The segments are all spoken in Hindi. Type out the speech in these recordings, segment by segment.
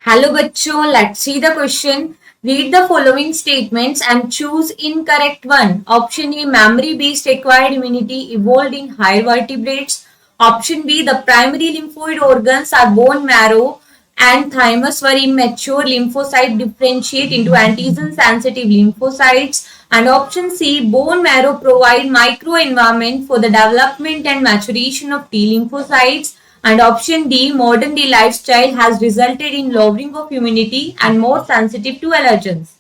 Hello बच्चों, let's see the question. Read the following statements and choose incorrect one. Option A, memory-based acquired immunity evolved in higher vertebrates. Option B, the primary lymphoid organs are bone marrow and thymus were immature lymphocyte differentiate into antigen-sensitive lymphocytes. And option C, bone marrow provide microenvironment for the development and maturation of T lymphocytes. And option D, modern day lifestyle has resulted in lowering of immunity and more sensitive to allergens.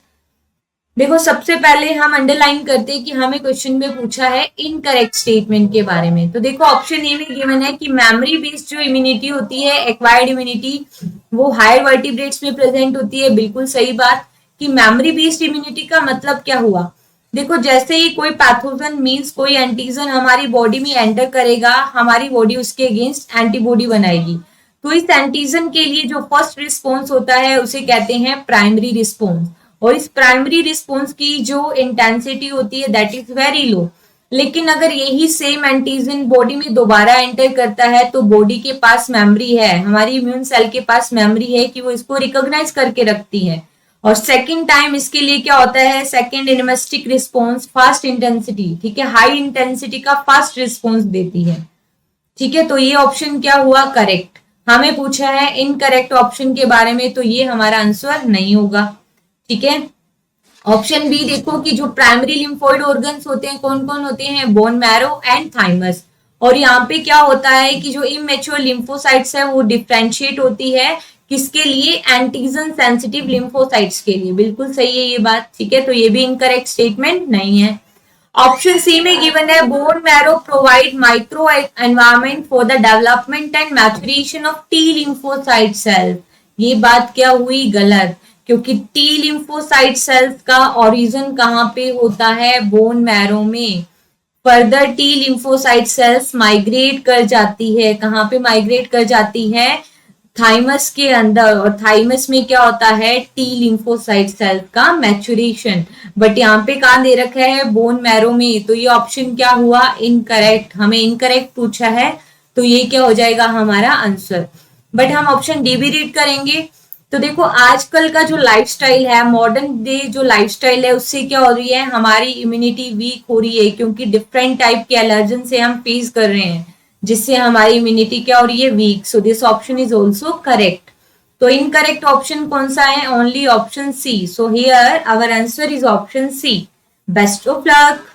देखो सबसे पहले हम अंडरलाइन करते हैं कि हमें क्वेश्चन में पूछा है इनकरेक्ट स्टेटमेंट के बारे में। तो देखो ऑप्शन ए में गिवन है कि मेमोरी बेस्ड जो इम्यूनिटी होती है, एक्वायर्ड इम्यूनिटी, वो हायर वर्टिब्रेट्स में प्रेजेंट होती है। बिल्कुल सही बात कि मेमोरी बेस्ड इम्यूनिटी का मतलब क्या हुआ। देखो जैसे ही कोई पैथोजन मींस कोई एंटीजन हमारी बॉडी में एंटर करेगा, हमारी बॉडी उसके अगेंस्ट एंटीबॉडी बनाएगी। तो इस एंटीजन के लिए जो फर्स्ट रिस्पॉन्स होता है उसे कहते हैं प्राइमरी रिस्पॉन्स। और इस प्राइमरी रिस्पॉन्स की जो इंटेंसिटी होती है दैट इज वेरी लो। लेकिन अगर यही सेम एंटीजन बॉडी में दोबारा एंटर करता है तो बॉडी के पास मेमोरी है, हमारी इम्यून सेल के पास मेमोरी है कि वो इसको रिकॉग्नाइज करके रखती है। और सेकेंड टाइम इसके लिए क्या होता है, सेकेंड इनमेस्टिक रिस्पॉन्स फास्ट इंटेंसिटी, ठीक है, हाई इंटेंसिटी का फास्ट रिस्पॉन्स देती है। ठीक है, तो ये ऑप्शन क्या हुआ, करेक्ट। हमें पूछा है इनकरेक्ट ऑप्शन के बारे में, तो ये हमारा आंसर नहीं होगा। ठीक है, ऑप्शन बी देखो कि जो प्राइमरी लिम्फोइड ऑर्गन्स होते हैं कौन कौन होते हैं, बोन मैरो एंड थाइमस। और यहाँ पे क्या होता है कि जो इमेच्योर लिम्फोसाइट्स है वो डिफ्रेंशिएट होती है किसके लिए, एंटीजन सेंसिटिव लिम्फोसाइट्स के लिए। बिल्कुल सही है ये बात। ठीक है, तो ये भी इनकरेक्ट स्टेटमेंट नहीं है। ऑप्शन सी में गिवन है bone marrow provide micro environment for the development and maturation of T lymphocyte sales. ये बात क्या हुई, गलत, क्योंकि टी लिम्फोसाइट सेल्स का ओरिजिन कहाँ पे होता है, बोन मैरो में। Further T lymphocyte sales migrate कर जाती है, कहाँ पे माइग्रेट कर जाती है, थाइमस के अंदर। और थाइमस में क्या होता है, टी लिम्फोसाइट सेल का मैच्योरेशन। बट यहाँ पे कहाँ दे रखा है, बोन मैरो में। तो ये ऑप्शन क्या हुआ, इनकरेक्ट। हमें इनकरेक्ट पूछा है तो ये क्या हो जाएगा हमारा आंसर। बट हम ऑप्शन डी भी रीड करेंगे। तो देखो आजकल का जो लाइफस्टाइल है, मॉडर्न डे जो लाइफस्टाइल है, उससे क्या हो रही है, हमारी इम्यूनिटी वीक हो रही है, क्योंकि डिफरेंट टाइप के एलर्जन से हम फेस कर रहे हैं, जिससे हमारी इम्यूनिटी क्या हो रही है, weak. So this option is also correct. तो इनकरेक्ट ऑप्शन कौन सा है, only option C. So here our answer is option C. Best of luck.